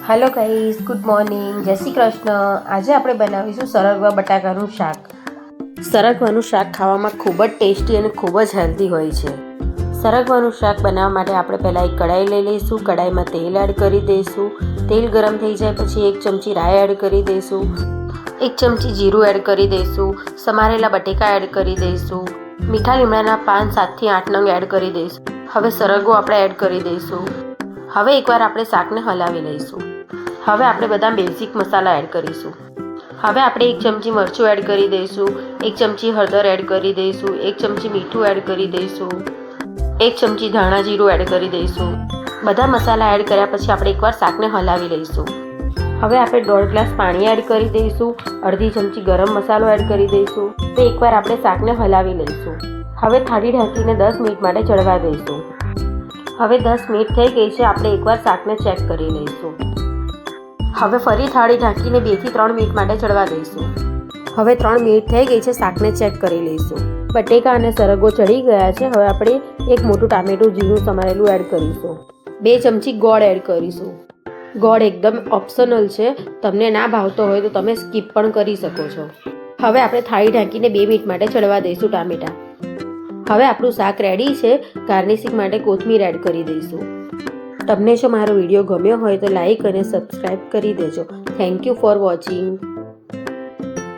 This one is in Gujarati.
હેલો ગાઈઝ, ગુડ મોર્નિંગ, જય શ્રી કૃષ્ણ. આજે આપણે બનાવીશું સરગવા બટાકાનું શાક. સરગવાનું શાક ખાવામાં ખૂબ જ ટેસ્ટી અને ખૂબ જ હેલ્ધી હોય છે. સરગવાનું શાક બનાવવા માટે આપણે પહેલાં એક કઢાઈ લઈ લઈશું. કઢાઈમાં તેલ એડ કરી દઈશું. તેલ ગરમ થઈ જાય પછી 1 ચમચી રાઈ એડ કરી દઈશું. 1 ચમચી જીરું એડ કરી દઈશું. સમારેલા બટેકા એડ કરી દઈશું. મીઠા લીમડાના પાન 7 થી 8 નંગ એડ કરી દઈશું. હવે સરગવો આપણે એડ કરી દઈશું. હવે એકવાર આપણે શાકને હલાવી લઈશું. હવે આપણે બધા બેઝિક મસાલા એડ કરીશું. હવે આપણે 1 ચમચી મરચું એડ કરી દઈશું. 1 ચમચી હળદર એડ કરી દઈશું. 1 ચમચી મીઠું એડ કરી દઈશું. 1 ચમચી ધાણા જીરું એડ કરી દઈશું. બધા મસાલા એડ કર્યા પછી આપણે એકવાર શાકને હલાવી લઈશું. હવે આપણે 1.5 ગ્લાસ પાણી એડ કરી દઈશું. અડધી ચમચી ગરમ મસાલો એડ કરી દઈશું. તો એકવાર આપણે શાકને હલાવી લઈશું. હવે થાળી ઢાંકીને 10 મિનિટ માટે ચડવા દઈશું. હવે 10 મિનિટ થઈ ગઈ છે. આપણે એકવાર શાકને ચેક કરી લઈશું. હવે ફરી થાળી ઢાંકીને 2 થી 3 મિનિટ માટે ચડવા દઈશું. હવે 3 મિનિટ થઈ ગઈ છે. શાકને ચેક કરી લઈશું. બટેકા અને સરગવો ચડી ગયા છે. હવે આપણે એક મોટું ટામેટું ઝીણું સમારેલું એડ કરીશું. 2 ચમચી ગોળ એડ કરીશું. ગોળ એકદમ ઓપ્શનલ છે. તમને ના ભાવતો હોય તો તમે સ્કીપ પણ કરી શકો છો. હવે આપણે થાળી ઢાંકીને 2 મિનિટ માટે ચડવા દઈશું ટામેટા. હવે આપણું શાક રેડી છે. ગાર્નિશિંગ માટે કોથમીર એડ કરી દઈશું. તમને જો મારો વિડીયો ગમ્યો હોય તો લાઈક અને સબસ્ક્રાઈબ કરી દેજો. Thank you for watching.